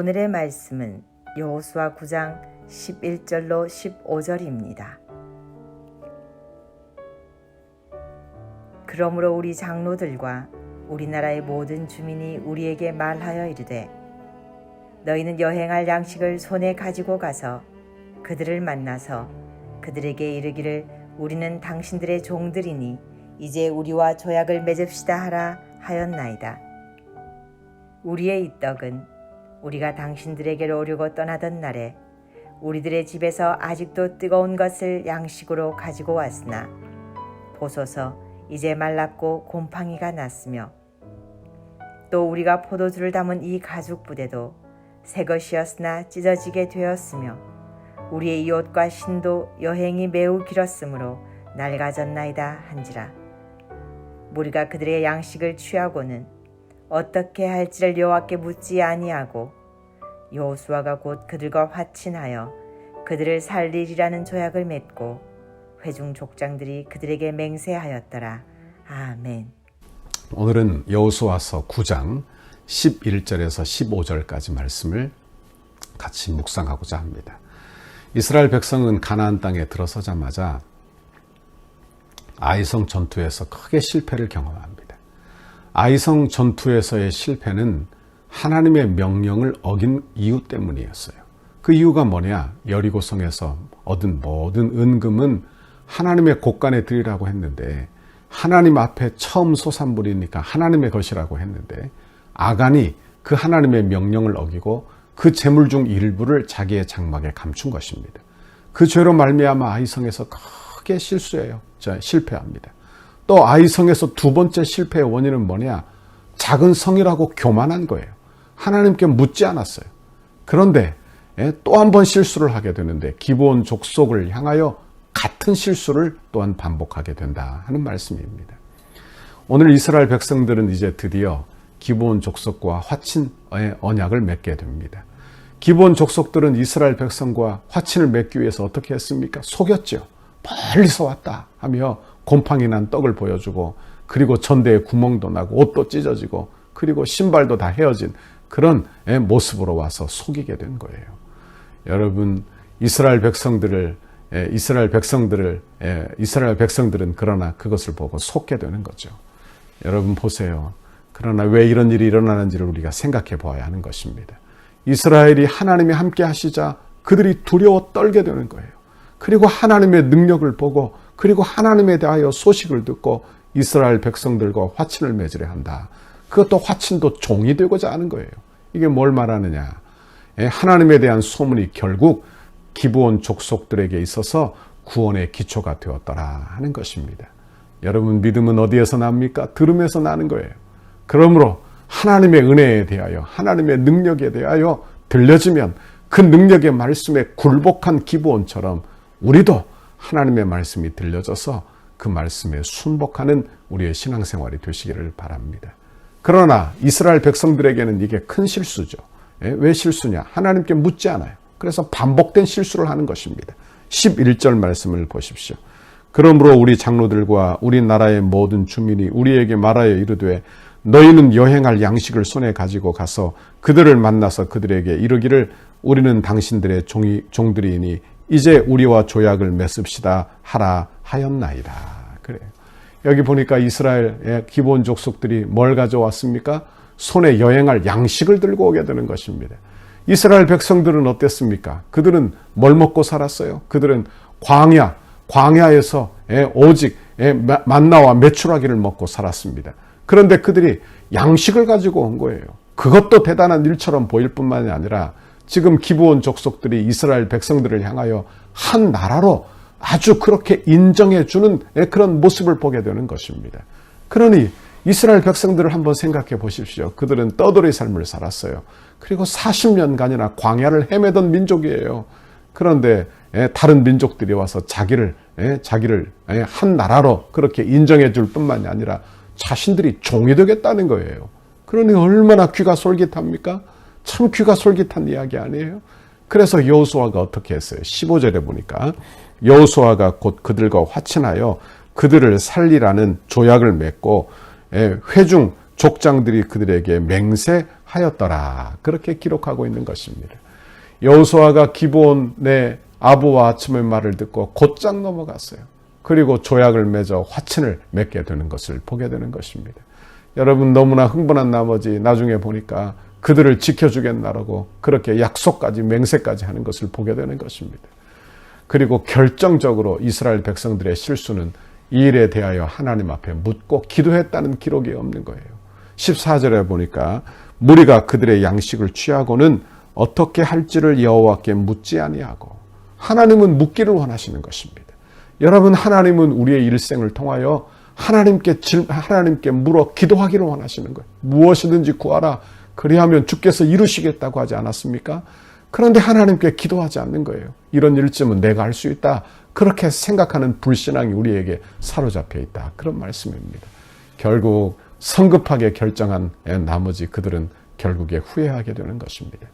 오늘의 말씀은 여호수아 9장 11절로 15절입니다. 그러므로 우리 장로들과 우리나라의 모든 주민이 우리에게 말하여 이르되 너희는 여행할 양식을 손에 가지고 가서 그들을 만나서 그들에게 이르기를 우리는 당신들의 종들이니 이제 우리와 조약을 맺읍시다 하라 하였나이다. 우리의 이 떡은 우리가 당신들에게로 오려고 떠나던 날에 우리들의 집에서 아직도 뜨거운 것을 양식으로 가지고 왔으나 보소서 이제 말랐고 곰팡이가 났으며 또 우리가 포도주를 담은 이 가죽 부대도 새 것이었으나 찢어지게 되었으며 우리의 이 옷과 신도 여행이 매우 길었으므로 낡아졌나이다 한지라. 우리가 그들의 양식을 취하고는 어떻게 할지를 여호와께 묻지 아니하고 여호수아가 곧 그들과 화친하여 그들을 살리리라는 조약을 맺고 회중 족장들이 그들에게 맹세하였더라. 아멘. 오늘은 여호수아서 9장 11절에서 15절까지 말씀을 같이 묵상하고자 합니다. 이스라엘 백성은 가나안 땅에 들어서자마자 아이성 전투에서 크게 실패를 경험합니다. 아이성 전투에서의 실패는 하나님의 명령을 어긴 이유 때문이었어요. 그 이유가 뭐냐? 여리고성에서 얻은 모든 은금은 하나님의 곳간에 드리라고 했는데 하나님 앞에 처음 솟아물이니까 하나님의 것이라고 했는데 아간이 그 하나님의 명령을 어기고 그 재물 중 일부를 자기의 장막에 감춘 것입니다. 그 죄로 말미암아 아이성에서 크게 실패합니다. 또 아이성에서 두 번째 실패의 원인은 뭐냐? 작은 성이라고 교만한 거예요. 하나님께 묻지 않았어요. 그런데 또 한 번 실수를 하게 되는데 기브온 족속을 향하여 같은 실수를 또한 반복하게 된다 하는 말씀입니다. 오늘 이스라엘 백성들은 이제 드디어 기브온 족속과 화친의 언약을 맺게 됩니다. 기브온 족속들은 이스라엘 백성과 화친을 맺기 위해서 어떻게 했습니까? 속였죠. 멀리서 왔다 하며 곰팡이 난 떡을 보여주고 그리고 전대에 구멍도 나고 옷도 찢어지고 그리고 신발도 다 헤어진 그런 모습으로 와서 속이게 된 거예요. 여러분 이스라엘 백성들은 그러나 그것을 보고 속게 되는 거죠. 여러분 보세요. 그러나 왜 이런 일이 일어나는지를 우리가 생각해 보아야 하는 것입니다. 이스라엘이 하나님이 함께 하시자 그들이 두려워 떨게 되는 거예요. 그리고 하나님의 능력을 보고 그리고 하나님에 대하여 소식을 듣고 이스라엘 백성들과 화친을 맺으려 한다. 그것도 화친도 종이 되고자 하는 거예요. 이게 뭘 말하느냐? 하나님에 대한 소문이 결국 기브온 족속들에게 있어서 구원의 기초가 되었더라 하는 것입니다. 여러분 믿음은 어디에서 납니까? 들음에서 나는 거예요. 그러므로 하나님의 은혜에 대하여 하나님의 능력에 대하여 들려지면 그 능력의 말씀에 굴복한 기브온처럼 우리도 하나님의 말씀이 들려져서 그 말씀에 순복하는 우리의 신앙생활이 되시기를 바랍니다. 그러나 이스라엘 백성들에게는 이게 큰 실수죠. 왜 실수냐? 하나님께 묻지 않아요. 그래서 반복된 실수를 하는 것입니다. 11절 말씀을 보십시오. 그러므로 우리 장로들과 우리나라의 모든 주민이 우리에게 말하여 이르되 너희는 여행할 양식을 손에 가지고 가서 그들을 만나서 그들에게 이르기를 우리는 당신들의 종들이니 이제 우리와 조약을 맺읍시다 하라 하였나이다. 그래요. 여기 보니까 이스라엘의 기브온 족속들이 뭘 가져왔습니까? 손에 여행할 양식을 들고 오게 되는 것입니다. 이스라엘 백성들은 어땠습니까? 그들은 뭘 먹고 살았어요? 그들은 광야에서 오직 만나와 메추라기를 먹고 살았습니다. 그런데 그들이 양식을 가지고 온 거예요. 그것도 대단한 일처럼 보일 뿐만이 아니라 지금 기브온 족속들이 이스라엘 백성들을 향하여 한 나라로 아주 그렇게 인정해 주는 그런 모습을 보게 되는 것입니다. 그러니 이스라엘 백성들을 한번 생각해 보십시오. 그들은 떠돌이 삶을 살았어요. 그리고 40년간이나 광야를 헤매던 민족이에요. 그런데 다른 민족들이 와서 자기를 한 나라로 그렇게 인정해 줄 뿐만이 아니라 자신들이 종이 되겠다는 거예요. 그러니 얼마나 귀가 솔깃합니까? 참 귀가 솔깃한 이야기 아니에요? 그래서 여호수아가 어떻게 했어요? 15절에 보니까 여호수아가 곧 그들과 화친하여 그들을 살리라는 조약을 맺고 회중 족장들이 그들에게 맹세하였더라 하였더라. 그렇게 기록하고 있는 것입니다. 여호수아가 기브온의 아부와 아첨의 말을 듣고 곧장 넘어갔어요. 그리고 조약을 맺어 화친을 맺게 되는 것을 보게 되는 것입니다. 여러분, 너무나 흥분한 나머지 나중에 보니까 그들을 지켜주겠나라고 그렇게 약속까지 맹세까지 하는 것을 보게 되는 것입니다. 그리고 결정적으로 이스라엘 백성들의 실수는 이 일에 대하여 하나님 앞에 묻고 기도했다는 기록이 없는 거예요. 14절에 보니까 무리가 그들의 양식을 취하고는 어떻게 할지를 여호와께 묻지 아니하고, 하나님은 묻기를 원하시는 것입니다. 여러분, 하나님은 우리의 일생을 통하여 하나님께 물어 기도하기를 원하시는 거예요. 무엇이든지 구하라. 그리하면 주께서 이루시겠다고 하지 않았습니까? 그런데 하나님께 기도하지 않는 거예요. 이런 일쯤은 내가 할 수 있다. 그렇게 생각하는 불신앙이 우리에게 사로잡혀 있다. 그런 말씀입니다. 결국 성급하게 결정한 나머지 그들은 결국에 후회하게 되는 것입니다.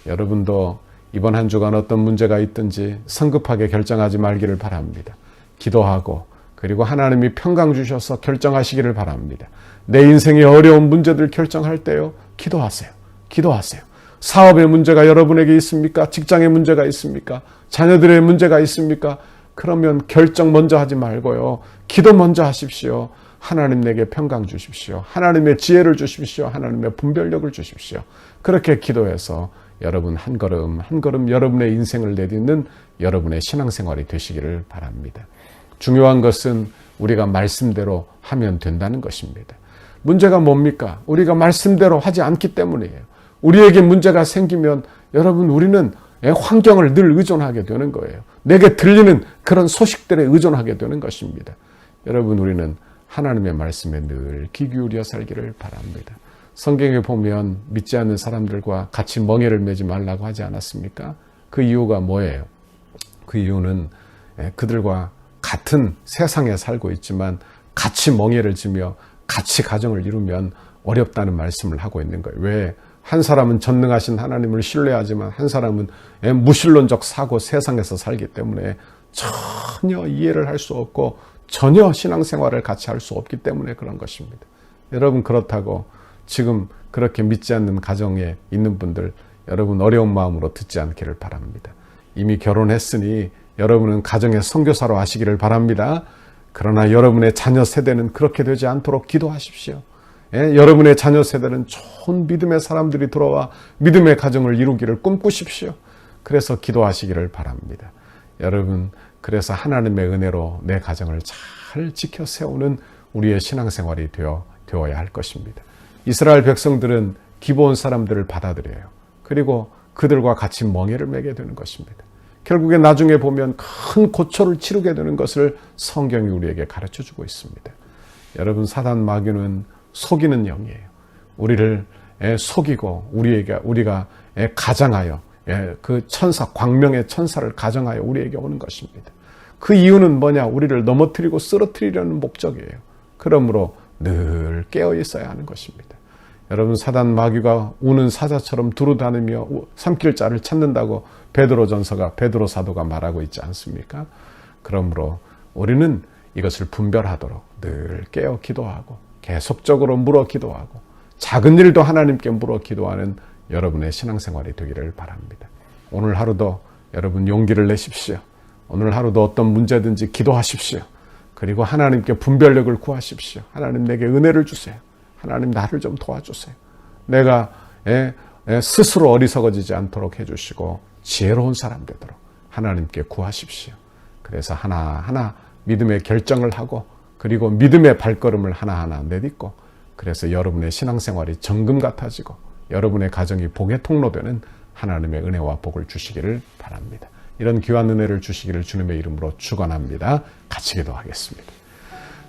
여러분도 이번 한 주간 어떤 문제가 있든지 성급하게 결정하지 말기를 바랍니다. 기도하고 그리고 하나님이 평강 주셔서 결정하시기를 바랍니다. 내 인생의 어려운 문제들 결정할 때요, 기도하세요. 기도하세요. 사업의 문제가 여러분에게 있습니까? 직장의 문제가 있습니까? 자녀들의 문제가 있습니까? 그러면 결정 먼저 하지 말고요, 기도 먼저 하십시오. 하나님 내게 평강 주십시오. 하나님의 지혜를 주십시오. 하나님의 분별력을 주십시오. 그렇게 기도해서 여러분 한 걸음 한 걸음 여러분의 인생을 내딛는 여러분의 신앙생활이 되시기를 바랍니다. 중요한 것은 우리가 말씀대로 하면 된다는 것입니다. 문제가 뭡니까? 우리가 말씀대로 하지 않기 때문이에요. 우리에게 문제가 생기면 여러분, 우리는 환경을 늘 의존하게 되는 거예요. 내게 들리는 그런 소식들에 의존하게 되는 것입니다. 여러분, 우리는 하나님의 말씀에 늘 귀 기울여 살기를 바랍니다. 성경에 보면 믿지 않는 사람들과 같이 멍에를 매지 말라고 하지 않았습니까? 그 이유가 뭐예요? 그 이유는 그들과 같은 세상에 살고 있지만 같이 멍에를 지며 같이 가정을 이루면 어렵다는 말씀을 하고 있는 거예요. 왜? 한 사람은 전능하신 하나님을 신뢰하지만 한 사람은 무신론적 사고 세상에서 살기 때문에 전혀 이해를 할 수 없고 전혀 신앙생활을 같이 할 수 없기 때문에 그런 것입니다. 여러분, 그렇다고 지금 그렇게 믿지 않는 가정에 있는 분들, 여러분 어려운 마음으로 듣지 않기를 바랍니다. 이미 결혼했으니 여러분은 가정의 선교사로 하시기를 바랍니다. 그러나 여러분의 자녀 세대는 그렇게 되지 않도록 기도하십시오. 여러분의 자녀 세대는 좋은 믿음의 사람들이 들어와 믿음의 가정을 이루기를 꿈꾸십시오. 그래서 기도하시기를 바랍니다. 여러분, 그래서 하나님의 은혜로 내 가정을 잘 지켜 세우는 우리의 신앙생활이 되어야 할 것입니다. 이스라엘 백성들은 기브온 사람들을 받아들여요. 그리고 그들과 같이 멍에를 매게 되는 것입니다. 결국에 나중에 보면 큰 고초를 치르게 되는 것을 성경이 우리에게 가르쳐주고 있습니다. 여러분, 사단 마귀는 속이는 영이에요. 우리를 속이고 우리가 가장하여 그 천사, 광명의 천사를 가정하여 우리에게 오는 것입니다. 그 이유는 뭐냐? 우리를 넘어뜨리고 쓰러뜨리려는 목적이에요. 그러므로 늘 깨어 있어야 하는 것입니다. 여러분, 사단 마귀가 우는 사자처럼 두루다니며 삼킬 자를 찾는다고 베드로 사도가 말하고 있지 않습니까? 그러므로 우리는 이것을 분별하도록 늘 깨어 기도하고 계속적으로 물어 기도하고 작은 일도 하나님께 물어 기도하는 여러분의 신앙생활이 되기를 바랍니다. 오늘 하루도 여러분 용기를 내십시오. 오늘 하루도 어떤 문제든지 기도하십시오. 그리고 하나님께 분별력을 구하십시오. 하나님 내게 은혜를 주세요. 하나님 나를 좀 도와주세요. 내가 스스로 어리석어지지 않도록 해주시고 지혜로운 사람 되도록 하나님께 구하십시오. 그래서 하나하나 믿음의 결정을 하고 그리고 믿음의 발걸음을 하나하나 내딛고 그래서 여러분의 신앙생활이 정금 같아지고 여러분의 가정이 복의 통로되는 하나님의 은혜와 복을 주시기를 바랍니다. 이런 귀한 은혜를 주시기를 주님의 이름으로 축원합니다. 같이 기도하겠습니다.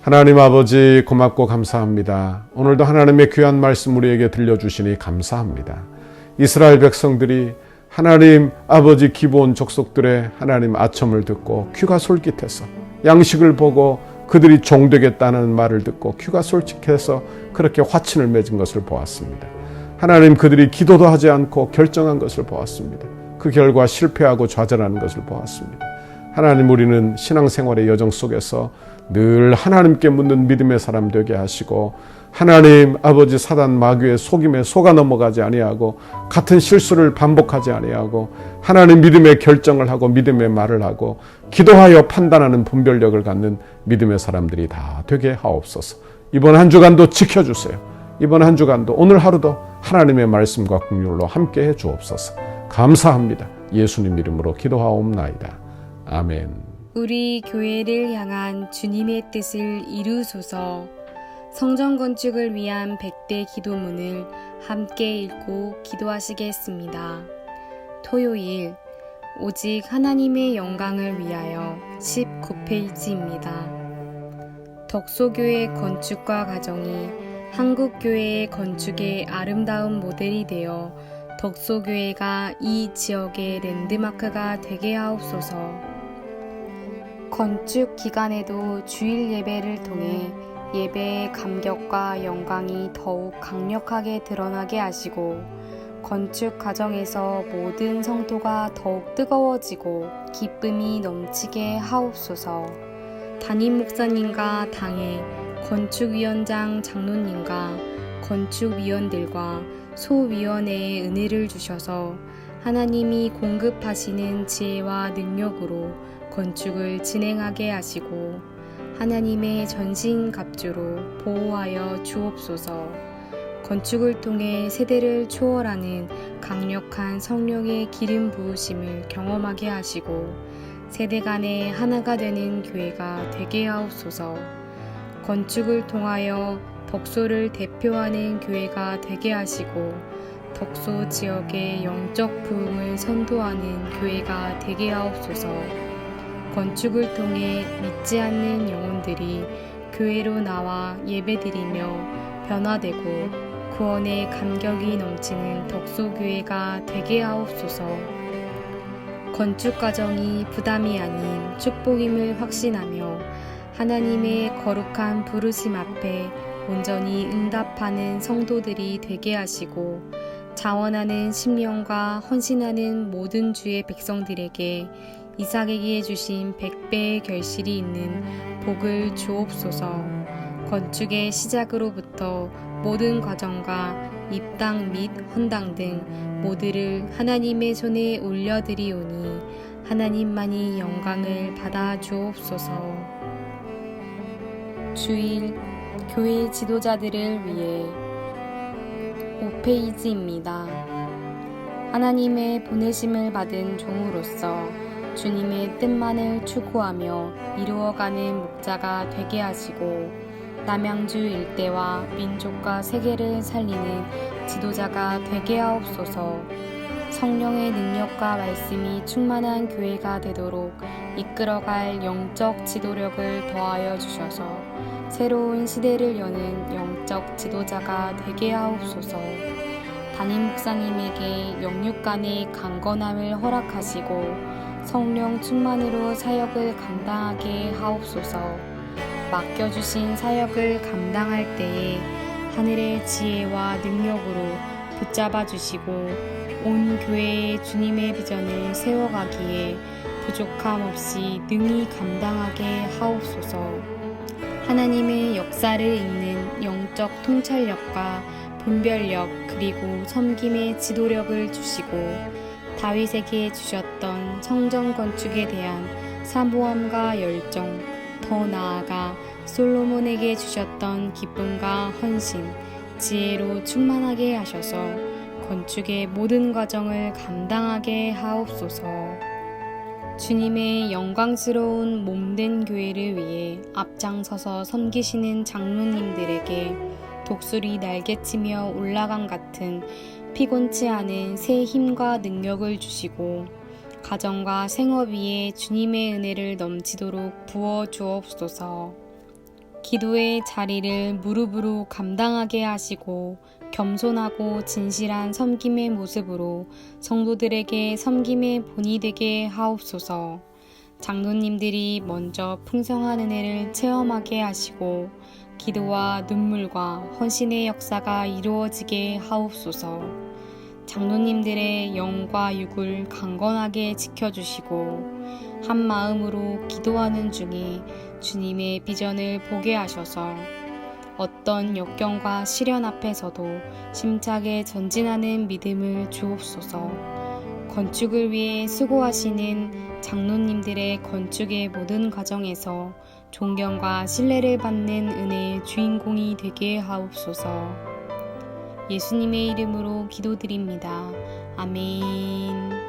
하나님 아버지, 고맙고 감사합니다. 오늘도 하나님의 귀한 말씀 우리에게 들려주시니 감사합니다. 이스라엘 백성들이 하나님 아버지 기브온 족속들의 하나님 아첨을 듣고 귀가 솔깃해서 양식을 보고 그들이 종되겠다는 말을 듣고 귀가 솔직해서 그렇게 화친을 맺은 것을 보았습니다. 하나님, 그들이 기도도 하지 않고 결정한 것을 보았습니다. 그 결과 실패하고 좌절하는 것을 보았습니다. 하나님, 우리는 신앙생활의 여정 속에서 늘 하나님께 묻는 믿음의 사람 되게 하시고, 하나님 아버지 사단 마귀의 속임에 속아 넘어가지 아니하고 같은 실수를 반복하지 아니하고 하나님 믿음의 결정을 하고 믿음의 말을 하고 기도하여 판단하는 분별력을 갖는 믿음의 사람들이 다 되게 하옵소서. 이번 한 주간도 지켜주세요. 이번 한 주간도 오늘 하루도 하나님의 말씀과 긍휼로 함께해 주옵소서. 감사합니다. 예수님 이름으로 기도하옵나이다. 아멘. 우리 교회를 향한 주님의 뜻을 이루소서. 성전 건축을 위한 100대 기도문을 함께 읽고 기도하시겠습니다. 토요일, 오직 하나님의 영광을 위하여 19페이지입니다. 덕소교회 건축과 가정이 한국교회의 건축의 아름다운 모델이 되어 덕소교회가 이 지역의 랜드마크가 되게 하옵소서. 건축 기간에도 주일 예배를 통해 예배의 감격과 영광이 더욱 강력하게 드러나게 하시고 건축 과정에서 모든 성도가 더욱 뜨거워지고 기쁨이 넘치게 하옵소서. 담임 목사님과 당의 건축위원장 장로님과 건축위원들과 소위원회에 은혜를 주셔서 하나님이 공급하시는 지혜와 능력으로 건축을 진행하게 하시고 하나님의 전신갑주로 보호하여 주옵소서. 건축을 통해 세대를 초월하는 강력한 성령의 기름 부으심을 경험하게 하시고 세대 간에 하나가 되는 교회가 되게 하옵소서. 건축을 통하여 덕소를 대표하는 교회가 되게 하시고 덕소 지역의 영적 부흥을 선도하는 교회가 되게 하옵소서. 건축을 통해 믿지 않는 영혼들이 교회로 나와 예배드리며 변화되고 구원의 감격이 넘치는 덕소교회가 되게 하옵소서. 건축 과정이 부담이 아닌 축복임을 확신하며 하나님의 거룩한 부르심 앞에 온전히 응답하는 성도들이 되게 하시고 자원하는 심령과 헌신하는 모든 주의 백성들에게 이삭에게 주신 100배의 결실이 있는 복을 주옵소서. 건축의 시작으로부터 모든 과정과 입당 및 헌당 등 모두를 하나님의 손에 올려드리오니 하나님만이 영광을 받아 주옵소서. 주일 교회 지도자들을 위해 5페이지입니다. 하나님의 보내심을 받은 종으로서 주님의 뜻만을 추구하며 이루어가는 목자가 되게 하시고 남양주 일대와 민족과 세계를 살리는 지도자가 되게 하옵소서. 성령의 능력과 말씀이 충만한 교회가 되도록 이끌어갈 영적 지도력을 더하여 주셔서 새로운 시대를 여는 영적 지도자가 되게 하옵소서. 담임 목사님에게 영육 간의 강건함을 허락하시고 성령 충만으로 사역을 감당하게 하옵소서. 맡겨주신 사역을 감당할 때에 하늘의 지혜와 능력으로 붙잡아 주시고 온 교회에 주님의 비전을 세워가기에 부족함 없이 능히 감당하게 하옵소서. 하나님의 역사를 읽는 영적 통찰력과 분별력 그리고 섬김의 지도력을 주시고 다윗에게 주셨던 성전 건축에 대한 사모함과 열정, 더 나아가 솔로몬에게 주셨던 기쁨과 헌신, 지혜로 충만하게 하셔서 건축의 모든 과정을 감당하게 하옵소서. 주님의 영광스러운 몸된 교회를 위해 앞장서서 섬기시는 장로님들에게 독수리 날개치며 올라감 같은 피곤치 않은 새 힘과 능력을 주시고 가정과 생업 위에 주님의 은혜를 넘치도록 부어 주옵소서. 기도의 자리를 무릎으로 감당하게 하시고 겸손하고 진실한 섬김의 모습으로 성도들에게 섬김의 본이 되게 하옵소서. 장로님들이 먼저 풍성한 은혜를 체험하게 하시고 기도와 눈물과 헌신의 역사가 이루어지게 하옵소서. 장로님들의 영과 육을 강건하게 지켜주시고 한 마음으로 기도하는 중에 주님의 비전을 보게 하셔서 어떤 역경과 시련 앞에서도 심차게 전진하는 믿음을 주옵소서. 건축을 위해 수고하시는 장로님들의 건축의 모든 과정에서 존경과 신뢰를 받는 은혜의 주인공이 되게 하옵소서. 예수님의 이름으로 기도드립니다. 아멘.